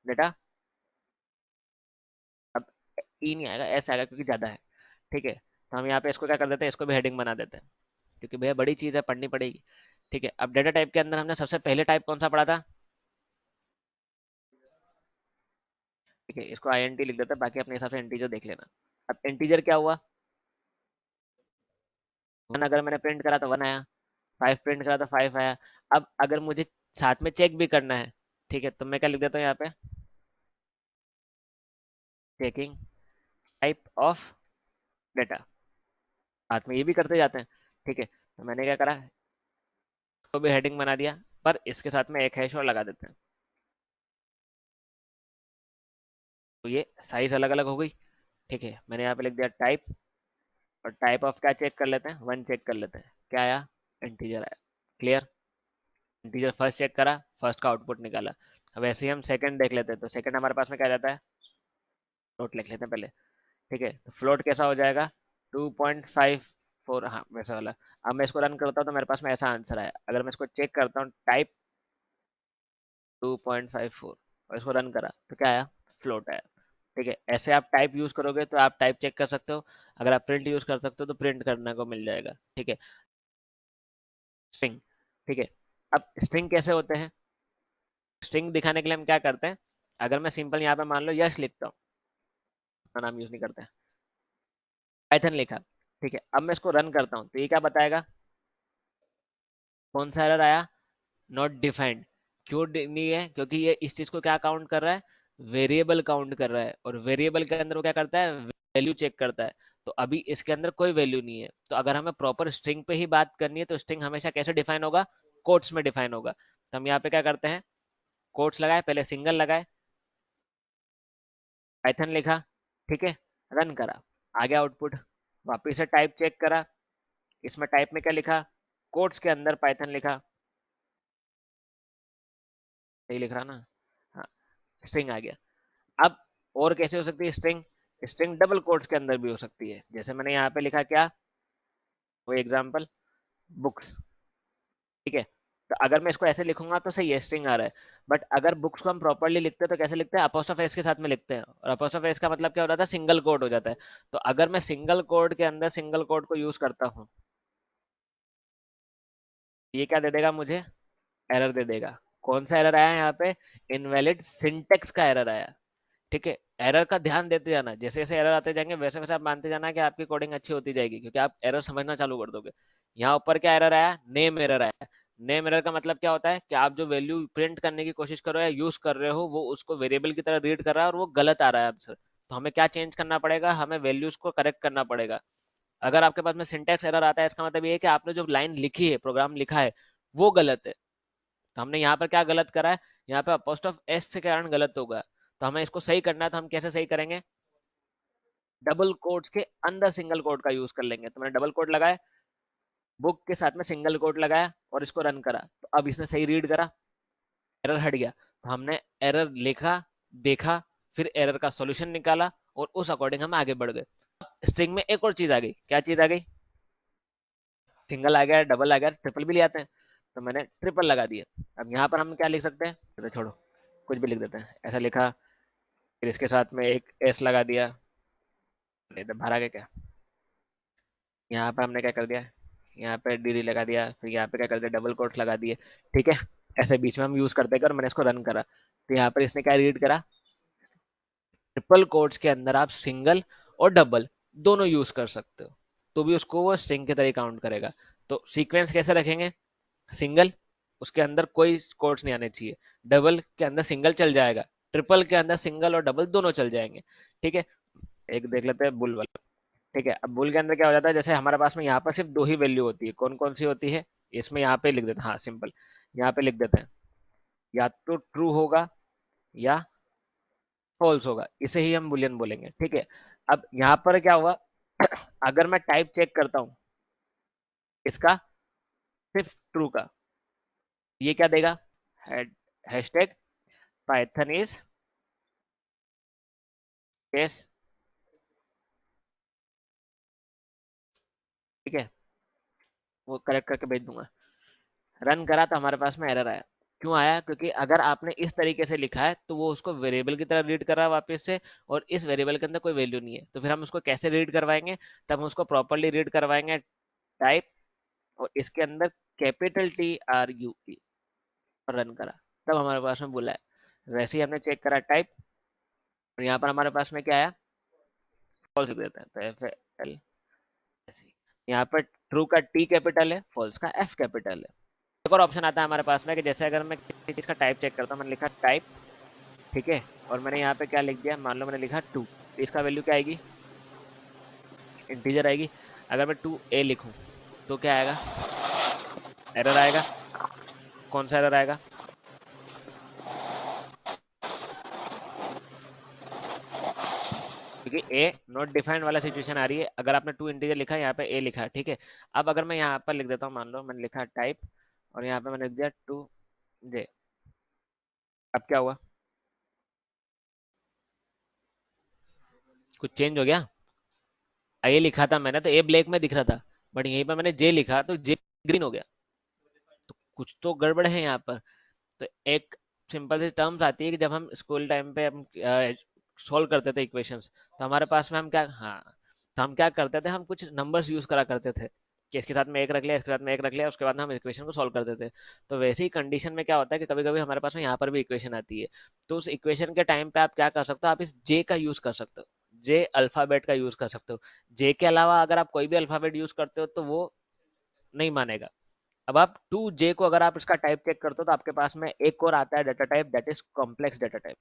Data. अब ई नहीं आएगा, एस आएगा क्योंकि ज्यादा है। ठीक है, तो हम यहाँ पे इसको क्या कर देते हैं, इसको भी हेडिंग बना देते हैं, क्योंकि भैया बड़ी चीज है, पढ़नी पड़ेगी। ठीक है, अब डेटा टाइप के अंदर हमने सबसे पहले टाइप कौन सा पढ़ा था? ठीक है, इसको आईएनटी लिख देते हैं, बाकी अपने हिसाब से इंटीजर देख लेना। अब इंटीजर क्या हुआ? वन अगर मैंने प्रिंट करा तो वन आया, फाइव प्रिंट करा तो फाइव आया। अब अगर मुझे साथ में चेक भी करना है, ठीक है, तो मैं क्या लिख देता हूँ यहाँ पे, चेकिंग टाइप ऑफ डेटा, साथ में ये भी करते जाते हैं। ठीक है, तो मैंने क्या करा, तो भी हेडिंग बना दिया, पर इसके साथ में एक हैश और लगा देते हैं, तो ये साइज अलग अलग हो गई। ठीक है, मैंने यहाँ पे लिख दिया टाइप, और टाइप ऑफ क्या चेक कर लेते हैं, वन चेक कर लेते हैं, क्या आया, इंटीजर आया। क्लियर? इंटीजर फर्स्ट चेक करा, फर्स्ट का आउटपुट निकाला। अब ऐसे ही हम सेकंड देख लेते हैं, तो सेकंड हमारे पास में क्या जाता है, फ्लोट लिख लेते हैं पहले। ठीक है, तो फ्लोट कैसा हो जाएगा, 2.54, हाँ वैसा वाला। अब मैं इसको रन करता हूँ तो मेरे पास में ऐसा आंसर आया। अगर मैं इसको चेक करता हूँ, टाइप 2.54, और इसको रन करा तो क्या आया, फ्लोट आया। ठीक है, ऐसे आप टाइप यूज करोगे तो आप टाइप चेक कर सकते हो, अगर आप प्रिंट यूज कर सकते हो तो प्रिंट करने को मिल जाएगा। ठीक है, स्ट्रिंग। ठीक है, अब स्ट्रिंग कैसे होते हैं, स्ट्रिंग दिखाने के लिए हम क्या करते हैं, अगर मैं सिंपल यहाँ पे मान लो यश लिखता हूँ, अपना नाम यूज नहीं करते हैं, पाइथन लिखा। ठीक है, अब मैं इसको रन करता हूँ तो ये क्या बताएगा, कौन सा एरर आया, नॉट डिफाइंड। क्यों नहीं है, क्योंकि ये इस चीज को क्या काउंट कर रहा है, वेरिएबल काउंट कर रहा है, और वेरिएबल के अंदर वो क्या करता है, वैल्यू चेक करता है। तो अभी इसके अंदर कोई वैल्यू नहीं है, तो अगर हमें प्रॉपर स्ट्रिंग पे ही बात करनी है तो स्ट्रिंग हमेशा कैसे डिफाइन होगा, कोट्स में डिफाइन होगा। तो हम यहाँ पे क्या करते हैं, कोट्स लगाए, पहले सिंगल लगाए, पाइथन लिखा, ठीक है, रन करा, आ गया आउटपुट। वापिस से टाइप चेक करा, इसमें टाइप में क्या लिखा, कोट्स के अंदर पाइथन लिखा, सही लिख रहा ना, हाँ, स्ट्रिंग आ गया। अब और कैसे हो सकती है स्ट्रिंग, स्ट्रिंग डबल कोट्स के अंदर भी हो सकती है, जैसे मैंने यहाँ पे लिखा क्या, वो एग्जांपल, बुक्स। ठीक है, तो अगर मैं इसको ऐसे लिखूंगा तो सही है, स्ट्रिंग आ रहा है। बट अगर बुक्स को हम प्रॉपरली लिखते हैं तो कैसे लिखते हैं, अपोस्ट्रोफ एस के साथ में लिखते हैं, और अपोस्ट्रोफ एस का मतलब क्या हो रहा था, सिंगल कोट हो जाता है। तो अगर मैं सिंगल कोड के अंदर सिंगल कोड को यूज करता हूँ, ये क्या दे देगा मुझे, एरर दे देगा। कौन सा एरर आया यहाँ पे, इनवैलिड सिंटेक्स का एरर आया। ठीक है, एरर का ध्यान देते जाना, जैसे जैसे एरर आते जाएंगे वैसे वैसे आप मानते जाना कि आपकी कोडिंग अच्छी होती जाएगी, क्योंकि आप एरर समझना चालू कर दोगे। यहाँ ऊपर क्या एरर आया, नेम एरर आया। नेम एरर का मतलब क्या होता है कि आप जो वैल्यू प्रिंट करने की कोशिश कर रहे हो या यूज कर रहे हो, वो उसको वेरिएबल की तरह रीड कर रहा है और वो गलत आ रहा है आंसर। तो हमें क्या चेंज करना पड़ेगा, हमें वैल्यूज को करेक्ट करना पड़ेगा। अगर आपके पास में सिंटेक्स एरर आता है, इसका मतलब ये है कि आपने जो लाइन लिखी है, प्रोग्राम लिखा है, वो गलत है। तो हमने यहाँ पर क्या गलत करा है, यहाँ पे अपोस्ट्रोफ एस से कारण गलत होगा। तो हमें इसको सही करना है, तो हम कैसे सही करेंगे, डबल कोट्स के अंदर सिंगल कोट का यूज कर लेंगे। तो मैंने डबल कोट लगाया, बुक के साथ में सिंगल कोट लगाया, और इसको रन करा, तो अब इसने सही रीड करा, एरर हट गया। तो हमने एरर लिखा, देखा, फिर एरर का सॉल्यूशन निकाला, और उस अकॉर्डिंग हम आगे बढ़ गए। स्ट्रिंग में एक और चीज आ गई, क्या चीज आ गई, सिंगल आ गया, डबल आ गया, ट्रिपल भी ले आते हैं, तो मैंने ट्रिपल लगा दिया। अब यहाँ पर हम क्या लिख सकते हैं, तो छोड़ो, कुछ भी लिख देते हैं, ऐसा लिखा, फिर इसके साथ में एक एस लगा दिया, नहीं तो भरा के क्या, यहाँ पर हमने क्या कर दिया, यहाँ पे डी लगा दिया, फिर यहाँ पे क्या कर दिया, डबल कोट्स लगा दिए। ठीक है, ऐसे बीच में हम यूज करते कर, मैंने इसको रन करा, तो यहाँ पर इसने क्या रीड करा, ट्रिपल कोट्स के अंदर आप सिंगल और डबल दोनों यूज कर सकते हो, तो भी उसको वो स्ट्रिंग के तरह काउंट करेगा। तो सीक्वेंस कैसे रखेंगे, सिंगल, उसके अंदर कोई कोट्स नहीं आने चाहिए, डबल के अंदर सिंगल चल जाएगा, ट्रिपल के अंदर सिंगल और डबल दोनों चल जाएंगे। ठीक है, एक देख लेते हैं बुल वाला। ठीक है, अब बुल के अंदर क्या हो जाता है, जैसे हमारे पास में यहाँ पर सिर्फ दो ही वैल्यू होती है, कौन कौन सी होती है, इसमें यहाँ पे लिख देते हैं, हाँ सिंपल, यहाँ पे लिख देते हैं, या तो ट्रू होगा या फॉल्स होगा, इसे ही हम बुलियन बोलेंगे। ठीक है, अब यहाँ पर क्या हुआ, अगर मैं टाइप चेक करता हूँ इसका, सिर्फ ट्रू का, ये क्या देगा, हैशटैग पाइथन इज केस। ठीक है, वो करेक्ट करके भेज दूंगा। रन करा तो हमारे पास में एरर आया, क्यों आया? क्योंकि अगर आपने इस तरीके से लिखा है तो वो उसको वेरिएबल की तरह रीड कर रहा है वापस से, और इस वेरिएबल के अंदर कोई वैल्यू नहीं है, तो फिर हम उसको कैसे रीड करवाएंगे? तब हम उसको प्रॉपरली रीड करवाएंगे टाइप, और इसके अंदर कैपिटल TRUE, और रन करा, तब हमारे पास में बोला है। वैसे ही हमने चेक करा टाइप, और यहाँ पर हमारे पास में क्या आया? फॉल्स लिख देते हैं, तो FL ऐसे। यहाँ पर ट्रू का T कैपिटल है, फॉल्स का F कैपिटल है। एक और ऑप्शन आता है हमारे पास में कि जैसे अगर मैं किसी चीज का टाइप चेक करता हूँ, मैंने लिखा टाइप, ठीक है, और मैंने यहाँ पे क्या लिख दिया, मान लो मैंने लिखा 2, तो इसका वैल्यू क्या आएगी? इंटीजर आएगी। अगर मैं 2A लिखूं तो क्या आएगा? एरर आएगा। कौन सा एरर आएगा? क्योंकि ए नॉट डिफाइंड वाला सिचुएशन आ रही है। अगर आपने 2 इंटीजर लिखा है, यहाँ पे ए लिखा है, ठीक है। अब अगर मैं यहाँ पर लिख देता हूँ, मान लो मैंने लिखा टाइप, और यहाँ पे मैंने लिख दिया 2J, अब क्या हुआ? कुछ चेंज हो गया? ए लिखा था मैंने तो ए ब्लैक में दिख रहा था, बट यहीं पर मैंने जे लिखा तो जे ग्रीन हो गया। तो कुछ तो गड़बड़ है यहाँ पर। तो एक सिंपल सी टर्म्स आती है कि जब हम स्कूल टाइम पे हम सॉल्व करते थे इक्वेशंस, तो हमारे पास में हम क्या, हाँ, तो हम क्या करते थे, हम कुछ नंबर्स यूज करा करते थे कि इसके साथ में एक रख लिया, इसके साथ में एक रख लिया, उसके बाद हम इक्वेशन को सॉल्व करते थे। तो वैसे ही कंडीशन में क्या होता है कि कभी कभी हमारे पास में यहाँ पर भी इक्वेशन आती है, तो उस इक्वेशन के टाइम पे आप क्या कर सकते हो, आप इस जे का यूज कर सकते हो, जे अल्फाबेट का यूज कर सकते हो। जे के अलावा अगर आप कोई भी अल्फाबेट यूज करते हो तो वो नहीं मानेगा। अब आप 2J को अगर आप इसका टाइप चेक करते हो तो आपके पास में एक और आता है data type, that is complex data type.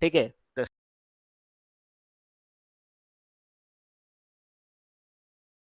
ठीक है।